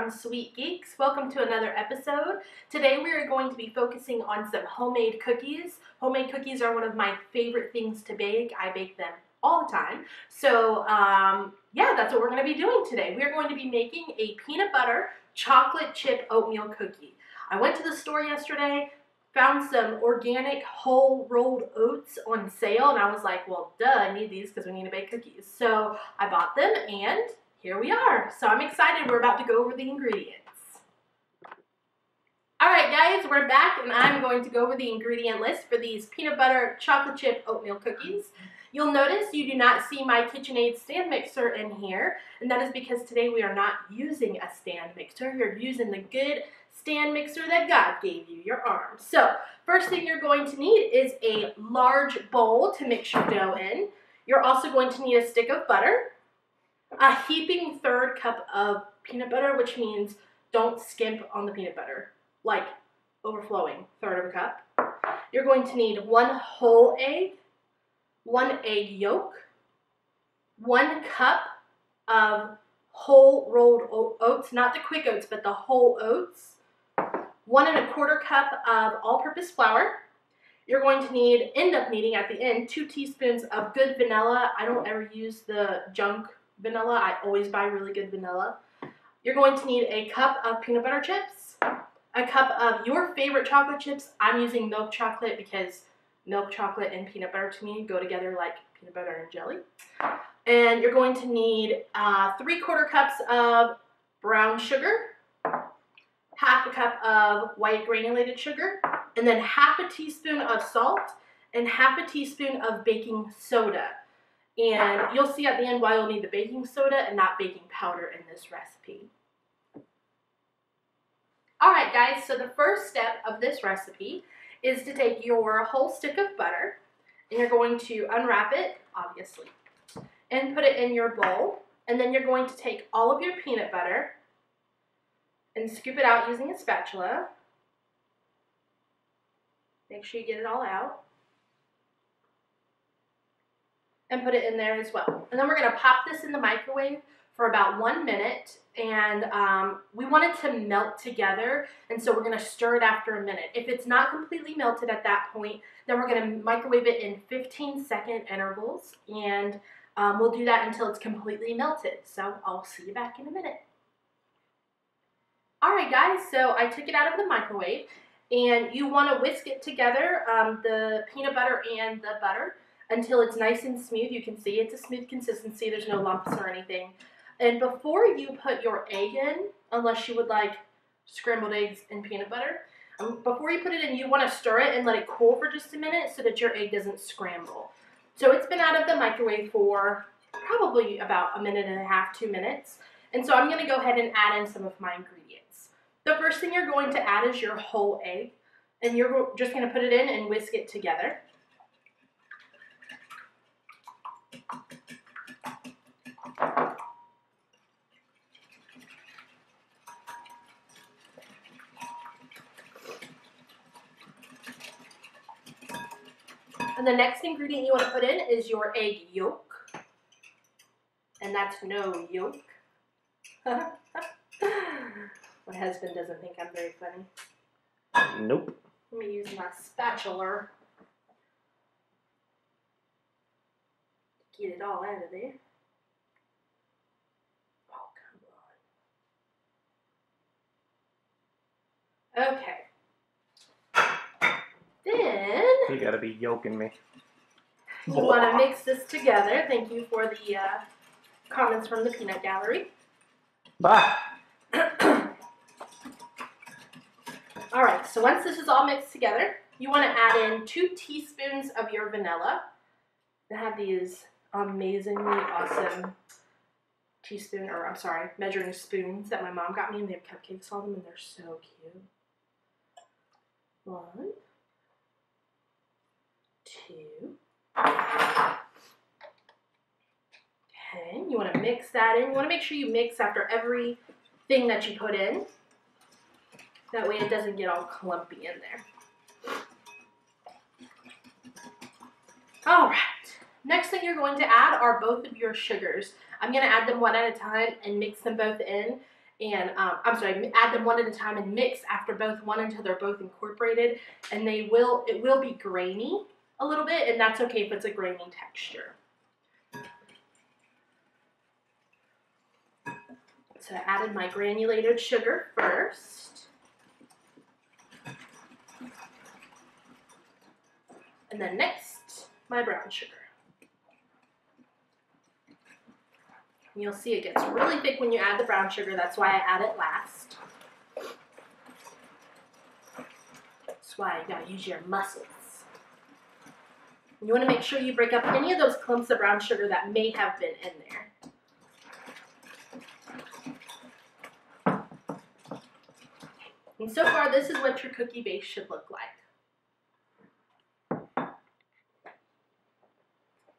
from Sweet Geeks. Welcome to another episode. Today we are going to be focusing on some homemade cookies. Homemade cookies are one of my favorite things to bake. I bake them all the time. So yeah, that's what we're going to be doing today. We are going to be making a peanut butter chocolate chip oatmeal cookie. I went to the store yesterday, found some organic whole rolled oats on sale, and I was like, well, duh, I need these because we need to bake cookies. So I bought them, and here we are. So I'm excited. We're about to go over the ingredients. All right, guys, we're back, and I'm going to go over the ingredient list for these peanut butter chocolate chip oatmeal cookies. You'll notice you do not see my KitchenAid stand mixer in here, and that is because today we are not using a stand mixer. You're using the good stand mixer that God gave you, your arm. So first thing you're going to need is a large bowl to mix your dough in. You're also going to need a stick of butter, a heaping third cup of peanut butter, which means don't skimp on the peanut butter, like overflowing third of a cup. You're going to need 1 whole egg, 1 egg yolk, 1 cup of whole rolled oats, not the quick oats, but the whole oats, 1 1/4 cup of all-purpose flour. You're going to end up needing at the end 2 teaspoons of good vanilla. I don't ever use the junk vanilla. I always buy really good vanilla. You're going to need a cup of peanut butter chips, a cup of your favorite chocolate chips. I'm using milk chocolate because milk chocolate and peanut butter to me go together like peanut butter and jelly. And you're going to need 3/4 cups of brown sugar, 1/2 cup of white granulated sugar, and then 1/2 teaspoon of salt and 1/2 teaspoon of baking soda. And you'll see at the end why you'll need the baking soda and not baking powder in this recipe. All right, guys, so the first step of this recipe is to take your whole stick of butter, and you're going to unwrap it, obviously, and put it in your bowl. And then you're going to take all of your peanut butter and scoop it out using a spatula. Make sure you get it all out. And put it in there as well. And then we're going to pop this in the microwave for about 1 minute. And we want it to melt together. And so we're going to stir it after a minute. If it's not completely melted at that point, then we're going to microwave it in 15-second intervals. And we'll do that until it's completely melted. So I'll see you back in a minute. All right, guys, so I took it out of the microwave, and you want to whisk it together, the peanut butter and the butter, until it's nice and smooth. You can see it's a smooth consistency. There's no lumps or anything. And before you put your egg in, unless you would like scrambled eggs and peanut butter, before you put it in, you want to stir it and let it cool for just a minute so that your egg doesn't scramble. So it's been out of the microwave for probably about 1.5 minutes, 2 minutes. And so I'm going to go ahead and add in some of my ingredients. The first thing you're going to add is your whole egg, and you're just going to put it in and whisk it together. And the next ingredient you want to put in is your egg yolk, and that's no yolk. My husband doesn't think I'm very funny. Nope. Let me use my spatula to get it all out of there. Oh, come on. Okay. Then You gotta be yoking me. you want to mix this together. Thank you for the comments from the peanut gallery. Bye. All right, so once this is all mixed together, you want to add in 2 teaspoons of your vanilla. I have these amazingly awesome measuring spoons that my mom got me, and they have cupcakes on them, and they're so cute. 1, 2. Okay, you want to mix that in. You want to make sure you mix after everything that you put in. That way it doesn't get all clumpy in there. All right. Next thing you're going to add are both of your sugars. I'm going to add them one at a time and mix them both in. and I'm sorry, add them one at a time and mix after one until they're both incorporated, and it will be grainy a little bit, and that's okay if it's a grainy texture. So I added my granulated sugar first, and then next my brown sugar. You'll see it gets really thick when you add the brown sugar. That's why I add it last. That's why you gotta use your muscles. You want to make sure you break up any of those clumps of brown sugar that may have been in there. And so far, this is what your cookie base should look like.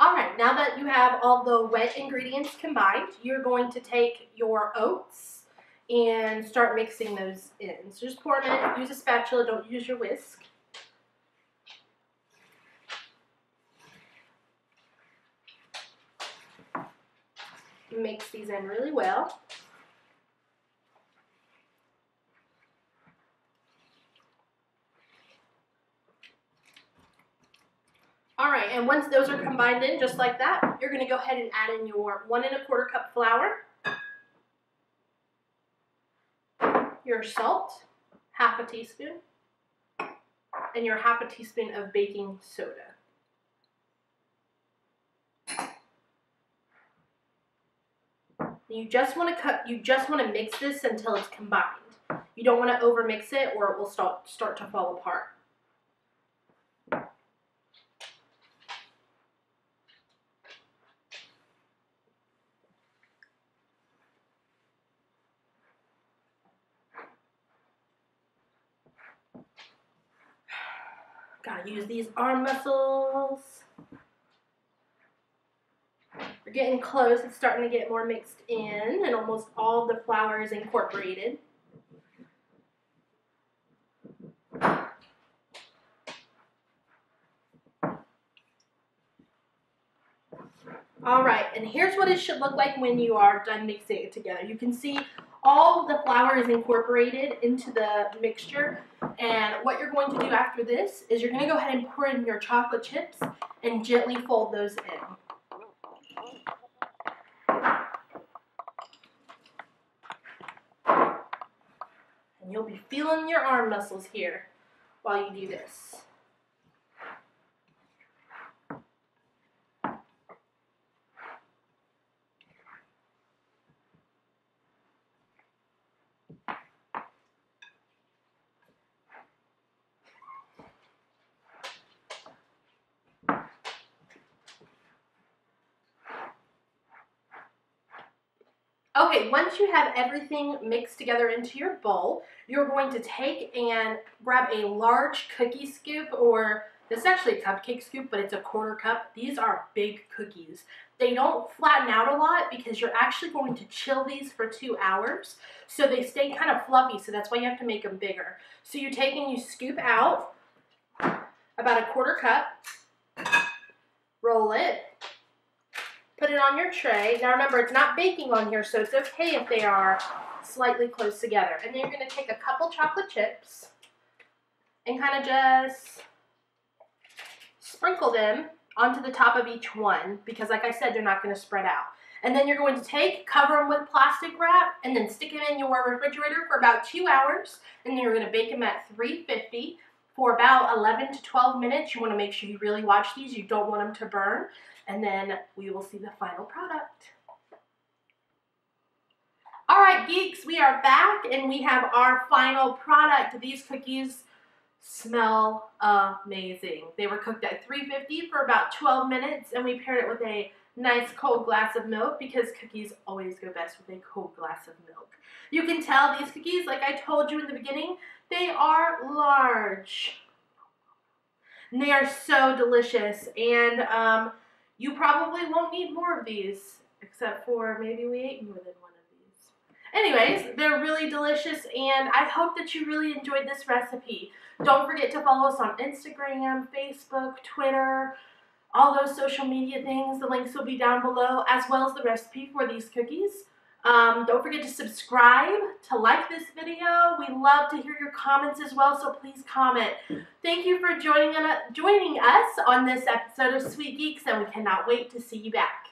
All right, now that you have all the wet ingredients combined, you're going to take your oats and start mixing those in. So just pour them in, use a spatula, don't use your whisk. Mix these in really well. All right, and once those are combined in just like that, you're going to go ahead and add in your 1 1/4 cup flour, your salt, half a teaspoon, and your half a teaspoon of baking soda. You just want to mix this until it's combined. You don't want to overmix it or it will start to fall apart. Gotta use these arm muscles. We're getting close. It's starting to get more mixed in, and almost all the flour is incorporated. All right, and here's what it should look like when you are done mixing it together. You can see all of the flour is incorporated into the mixture, and what you're going to do after this is you're going to go ahead and pour in your chocolate chips and gently fold those in. And you'll be feeling your arm muscles here while you do this. Okay, once you have everything mixed together into your bowl, you're going to take and grab a large cookie scoop, or this is actually a cupcake scoop, but it's a 1/4 cup. These are big cookies. They don't flatten out a lot because you're actually going to chill these for 2 hours, so they stay kind of fluffy, so that's why you have to make them bigger. So you take and you scoop out about a 1/4 cup, roll it, put it on your tray. Now remember, it's not baking on here, so it's okay if they are slightly close together. And then you're going to take a couple chocolate chips and kind of just sprinkle them onto the top of each one, because like I said, they're not going to spread out. And then you're going to cover them with plastic wrap, and then stick them in your refrigerator for about 2 hours. And then you're going to bake them at 350 for about 11 to 12 minutes. You want to make sure you really watch these. You don't want them to burn. And then we will see the final product. All right, geeks, we are back, and we have our final product. These cookies smell amazing. They were cooked at 350 for about 12 minutes, and we paired it with a nice cold glass of milk, because cookies always go best with a cold glass of milk. You can tell these cookies, like I told you in the beginning, they are large. And they are so delicious, and you probably won't need more of these, except for maybe we ate more than one of these. Anyways, they're really delicious, and I hope that you really enjoyed this recipe. Don't forget to follow us on Instagram, Facebook, Twitter, all those social media things. The links will be down below, as well as the recipe for these cookies. Don't forget to subscribe, to like this video. We love to hear your comments as well, so please comment. Thank you for joining us on this episode of Sweet Geeks, and we cannot wait to see you back.